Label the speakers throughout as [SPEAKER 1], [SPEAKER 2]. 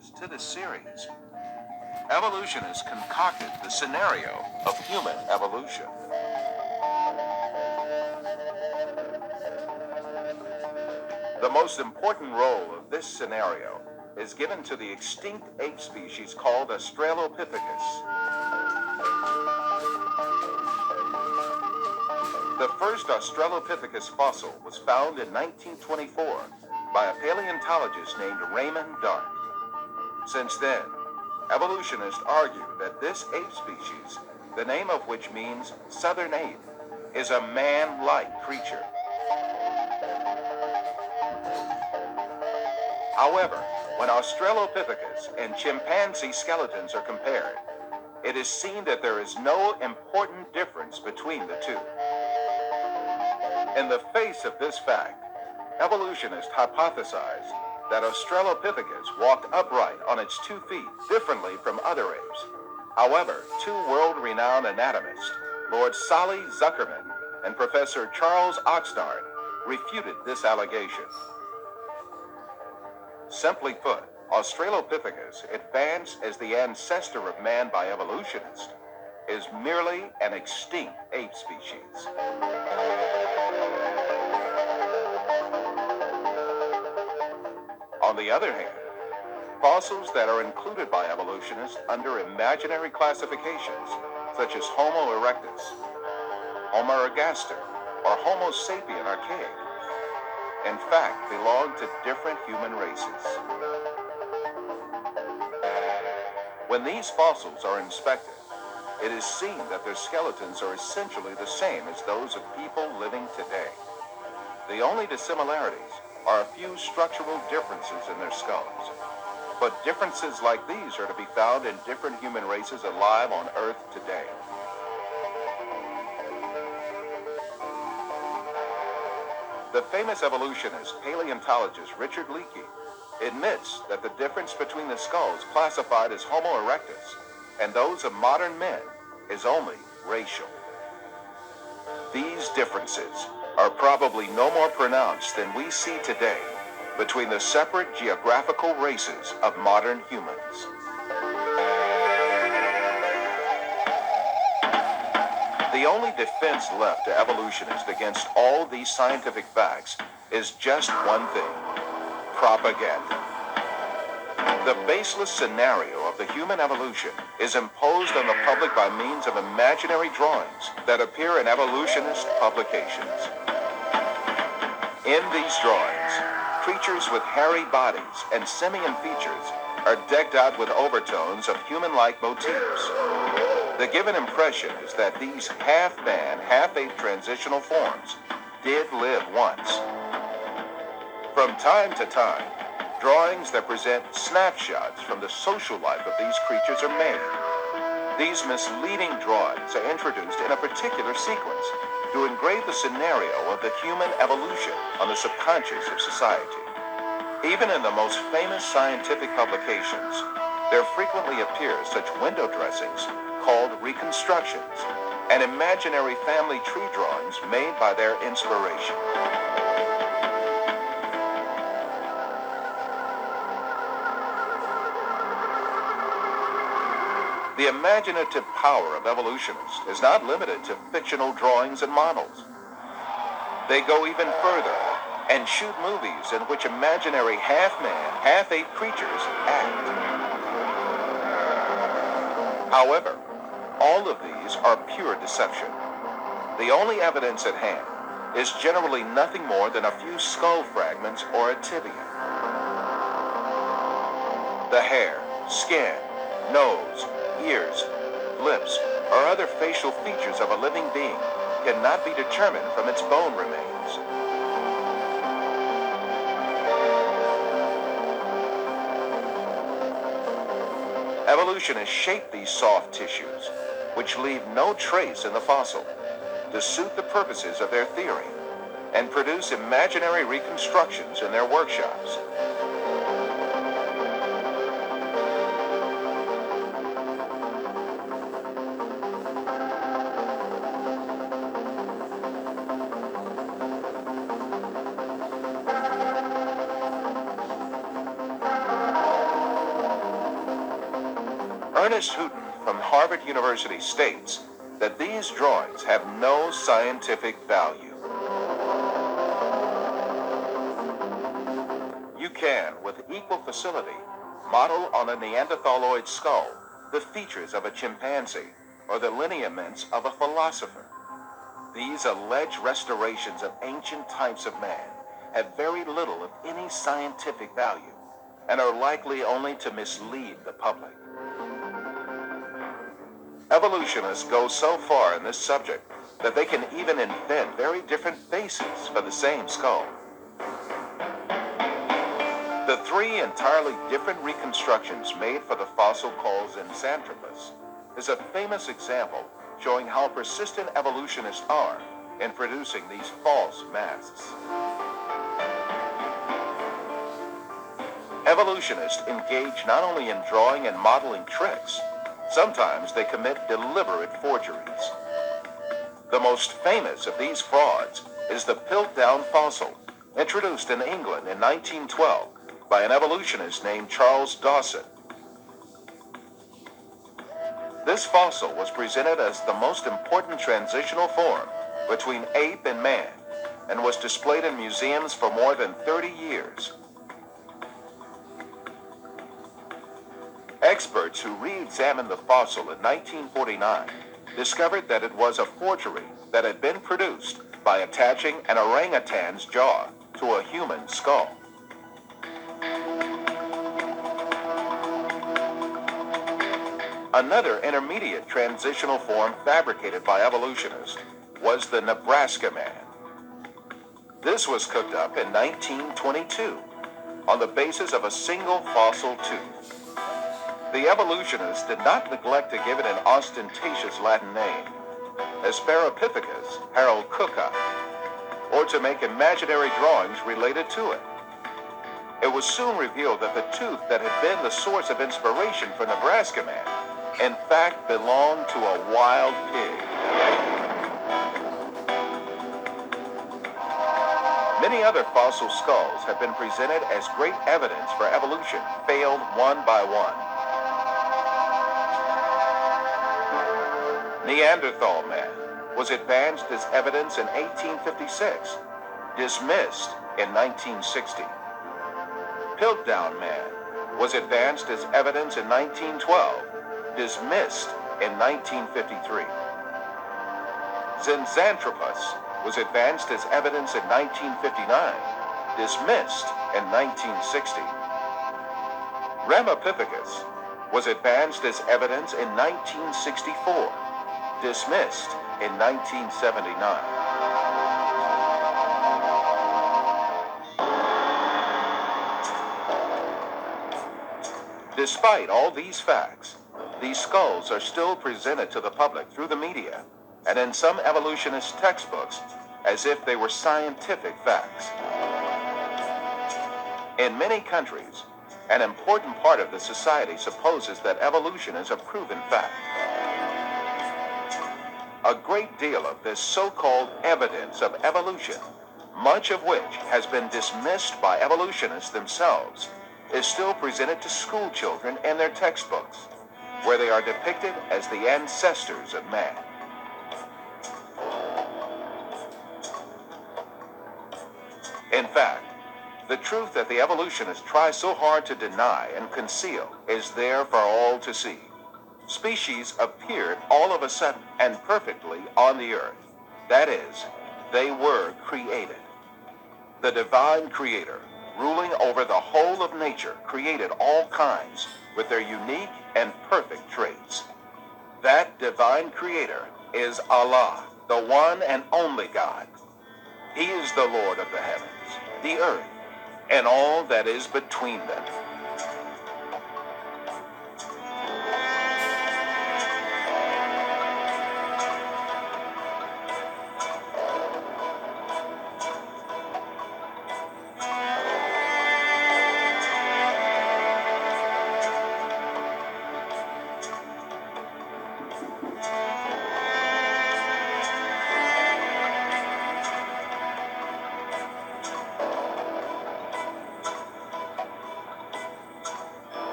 [SPEAKER 1] witnesses to this series. Evolutionists concocted the scenario of human evolution. The most important role of this scenario is given to the extinct ape species called Australopithecus. The first Australopithecus fossil was found in 1924 by a paleontologist named Raymond Dart. Since then, evolutionists argue that this ape species, the name of which means southern ape, is a man-like creature. However, when Australopithecus and chimpanzee skeletons are compared, it is seen that there is no important difference between the two. In the face of this fact, evolutionists hypothesize that Australopithecus walked upright on its 2 feet differently from other apes. However, two world-renowned anatomists, Lord Solly Zuckerman and Professor Charles Oxnard, refuted this allegation. Simply put, Australopithecus, advanced as the ancestor of man by evolutionists, is merely an extinct ape species. On the other hand, fossils that are included by evolutionists under imaginary classifications, such as Homo erectus, Homo ergaster, or Homo sapien archaic, in fact belong to different human races. When these fossils are inspected, it is seen that their skeletons are essentially the same as those of people living today. The only dissimilarities are a few structural differences in their skulls. But differences like these are to be found in different human races alive on Earth today. The famous evolutionist paleontologist Richard Leakey admits that the difference between the skulls classified as Homo erectus and those of modern men is only racial. These differences are probably no more pronounced than we see today between the separate geographical races of modern humans. The only defense left to evolutionists against all these scientific facts is just one thing: propaganda. The baseless scenario of the human evolution is imposed on the public by means of imaginary drawings that appear in evolutionist publications. In these drawings, creatures with hairy bodies and simian features are decked out with overtones of human-like motifs. The given impression is that these half-man, half-ape transitional forms did live once. From time to time, drawings that present snapshots from the social life of these creatures are made. These misleading drawings are introduced in a particular sequence to engrave the scenario of the human evolution on the subconscious of society. Even in the most famous scientific publications, there frequently appear such window dressings called reconstructions and imaginary family tree drawings made by their inspiration. The imaginative power of evolutionists is not limited to fictional drawings and models. They go even further and shoot movies in which imaginary half-man, half-ape creatures act. However, all of these are pure deception. The only evidence at hand is generally nothing more than a few skull fragments or a tibia. The hair, skin, nose, ears, lips, or other facial features of a living being cannot be determined from its bone remains. Evolutionists shape these soft tissues, which leave no trace in the fossil, to suit the purposes of their theory, and produce imaginary reconstructions in their workshops. Ernest Houghton from Harvard University states that these drawings have no scientific value. You can, with equal facility, model on a Neanderthaloid skull the features of a chimpanzee or the lineaments of a philosopher. These alleged restorations of ancient types of man have very little of any scientific value and are likely only to mislead the public. Evolutionists go so far in this subject that they can even invent very different faces for the same skull. The three entirely different reconstructions made for the fossil called Zinjanthropus is a famous example showing how persistent evolutionists are in producing these false masks. Evolutionists engage not only in drawing and modeling tricks, sometimes they commit deliberate forgeries. The most famous of these frauds is the Piltdown fossil, introduced in England in 1912 by an evolutionist named Charles Dawson. This fossil was presented as the most important transitional form between ape and man and was displayed in museums for more than 30 years. Experts who re-examined the fossil in 1949 discovered that it was a forgery that had been produced by attaching an orangutan's jaw to a human skull. Another intermediate transitional form fabricated by evolutionists was the Nebraska man. This was cooked up in 1922 on the basis of a single fossil tooth. The evolutionists did not neglect to give it an ostentatious Latin name, Asparapithecus haroldcooki, or to make imaginary drawings related to it. It was soon revealed that the tooth that had been the source of inspiration for Nebraska man in fact belonged to a wild pig. Many other fossil skulls have been presented as great evidence for evolution, failed one by one. Neanderthal man was advanced as evidence in 1856, dismissed in 1960. Piltdown man was advanced as evidence in 1912, dismissed in 1953. Zinjanthropus was advanced as evidence in 1959, dismissed in 1960. Ramapithecus was advanced as evidence in 1964, dismissed in 1979. Despite all these facts, these skulls are still presented to the public through the media and in some evolutionist textbooks as if they were scientific facts. In many countries, an important part of the society supposes that evolution is a proven fact. A great deal of this so-called evidence of evolution, much of which has been dismissed by evolutionists themselves, is still presented to school children in their textbooks, where they are depicted as the ancestors of man. In fact, the truth that the evolutionists try so hard to deny and conceal is there for all to see. Species appeared all of a sudden and perfectly on the earth. That is, they were created. The divine creator, ruling over the whole of nature, created all kinds with their unique and perfect traits. That divine creator is Allah, the one and only God. He is the Lord of the heavens, the earth, and all that is between them.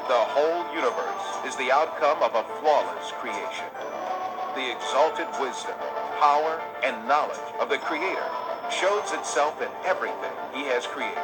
[SPEAKER 1] The whole universe is the outcome of a flawless creation. The exalted wisdom, power, and knowledge of the Creator shows itself in everything He has created.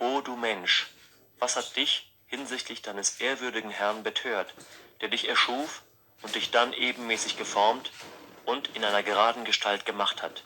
[SPEAKER 2] O du Mensch, was hat dich hinsichtlich deines ehrwürdigen Herrn betört, der dich erschuf und dich dann ebenmäßig geformt und in einer geraden Gestalt gemacht hat?